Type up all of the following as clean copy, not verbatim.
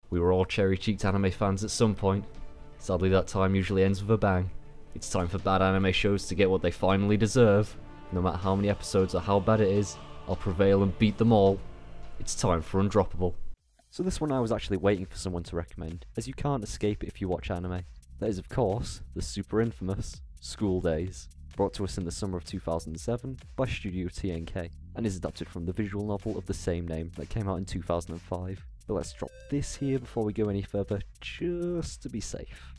We were all cherry-cheeked anime fans at some point. Sadly, that time usually ends with a bang. It's time for bad anime shows to get what they finally deserve. No matter how many episodes or how bad it is, I'll prevail and beat them all. It's time for Undroppable. So this one I was actually waiting for someone to recommend, as you can't escape it if you watch anime. That is, of course, the super infamous School Days, brought to us in the summer of 2007 by Studio TNK, and is adapted from the visual novel of the same name that came out in 2005. But let's drop this here before we go any further, just to be safe.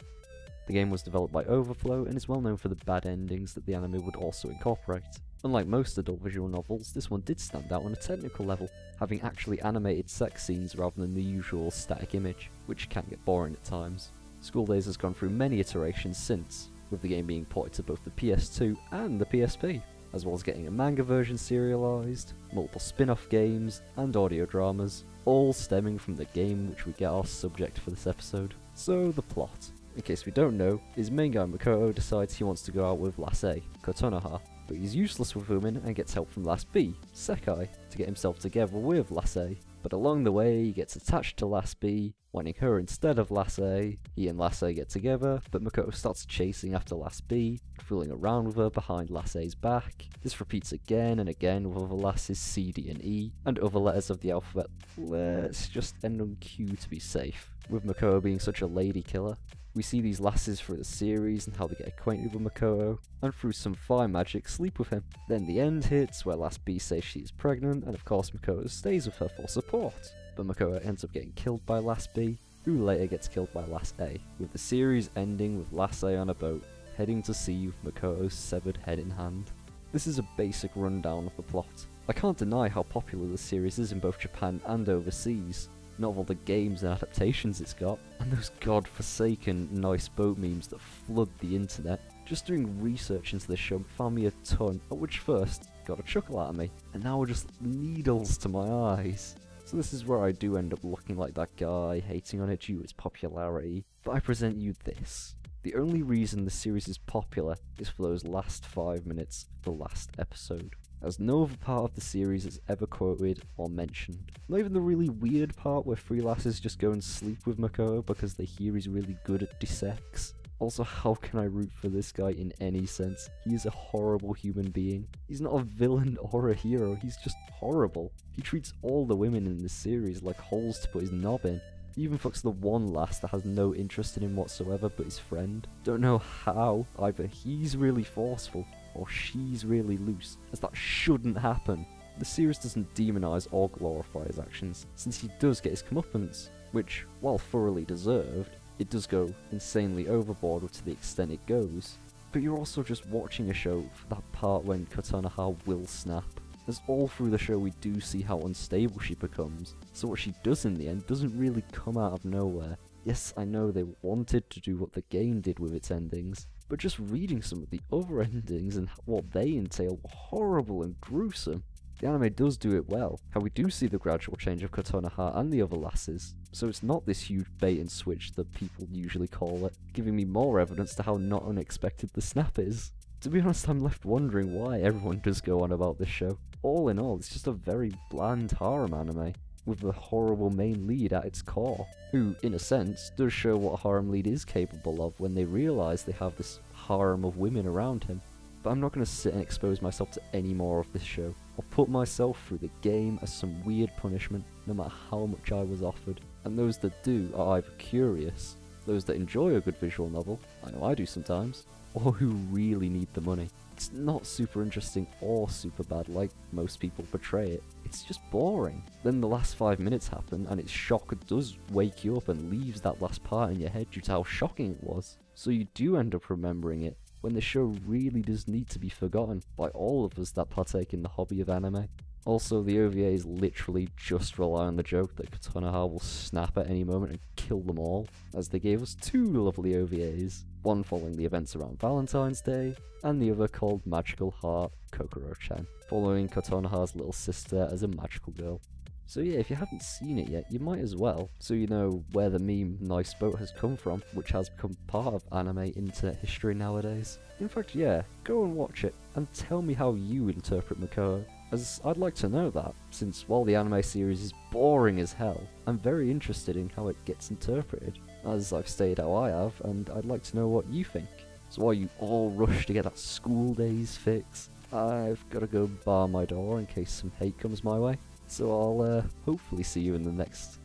The game was developed by Overflow and is well known for the bad endings that the anime would also incorporate. Unlike most adult visual novels, this one did stand out on a technical level, having actually animated sex scenes rather than the usual static image, which can get boring at times. School Days has gone through many iterations since, with the game being ported to both the PS2 and the PSP, as well as getting a manga version serialized, multiple spin-off games, and audio dramas, all stemming from the game which we get our subject for this episode. So the plot, in case we don't know, is main guy Makoto decides he wants to go out with Lass A, Kotonoha, but he's useless with women and gets help from Lass B, Sekai, to get himself together with Lass A. But along the way he gets attached to Lass B, wanting her instead of Lass A. He and Lass A get together, but Makoto starts chasing after Lass B, fooling around with her behind Lass A's back. This repeats again and again with other lasses C, D and E, and other letters of the alphabet. Let's just end on Q to be safe, with Makoto being such a lady killer. We see these lasses through the series and how they get acquainted with Makoto, and through some fire magic sleep with him. Then the end hits where Lass B says she is pregnant, and of course Makoto stays with her for support. But Makoto ends up getting killed by Lass B, who later gets killed by Lass A, with the series ending with Lass A on a boat, heading to sea with Makoto's severed head in hand. This is a basic rundown of the plot. I can't deny how popular the series is in both Japan and overseas. Not of all the games and adaptations it's got, and those god-forsaken nice boat memes that flood the internet. Just doing research into this show found me a ton, at which first got a chuckle out of me, and now are just needles to my eyes. So this is where I do end up looking like that guy, hating on it due to its popularity, but I present you this. The only reason the series is popular is for those last 5 minutes of the last episode, as no other part of the series is ever quoted or mentioned. Not even the really weird part where three lasses just go and sleep with Makoto because they hear he's really good at de-sex. Also, how can I root for this guy in any sense? He is a horrible human being. He's not a villain or a hero, he's just horrible. He treats all the women in this series like holes to put his knob in. He even fucks the one lass that has no interest in him whatsoever but his friend. Don't know how, either he's really forceful or she's really loose, as that shouldn't happen. The series doesn't demonise or glorify his actions, since he does get his comeuppance, which, while thoroughly deserved, it does go insanely overboard to the extent it goes. But you're also just watching a show for that part when Kotonoha will snap, as all through the show we do see how unstable she becomes, so what she does in the end doesn't really come out of nowhere. Yes, I know they wanted to do what the game did with its endings, but just reading some of the other endings and what they entail were horrible and gruesome. The anime does do it well, how we do see the gradual change of Kotonoha and the other lasses, so it's not this huge bait and switch that people usually call it, giving me more evidence to how not unexpected the snap is. To be honest, I'm left wondering why everyone does go on about this show. All in all, it's just a very bland harem anime, with the horrible main lead at its core, who, in a sense, does show what a harem lead is capable of when they realise they have this harem of women around him. But I'm not going to sit and expose myself to any more of this show. I'll put myself through the game as some weird punishment, no matter how much I was offered. And those that do are either curious, those that enjoy a good visual novel, I know I do sometimes, or who really need the money. It's not super interesting or super bad like most people portray it, it's just boring. Then the last 5 minutes happen and its shock does wake you up and leaves that last part in your head due to how shocking it was. So you do end up remembering it, when the show really does need to be forgotten by all of us that partake in the hobby of anime. Also, the OVAs literally just rely on the joke that Kotonoha will snap at any moment and kill them all, as they gave us 2 lovely OVAs, one following the events around Valentine's Day, and the other called Magical Heart Kokoro-chan, following Kotonoha's little sister as a magical girl. So yeah, if you haven't seen it yet, you might as well, so you know where the meme Nice Boat has come from, which has become part of anime internet history nowadays. In fact, yeah, go and watch it, and tell me how you interpret Makoto. as I'd like to know that, since while the anime series is boring as hell, I'm very interested in how it gets interpreted, as I've stated how I have, and I'd like to know what you think. So while you all rush to get that school days fix, I've got to go bar my door in case some hate comes my way. So I'll hopefully see you in the next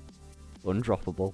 Undroppable.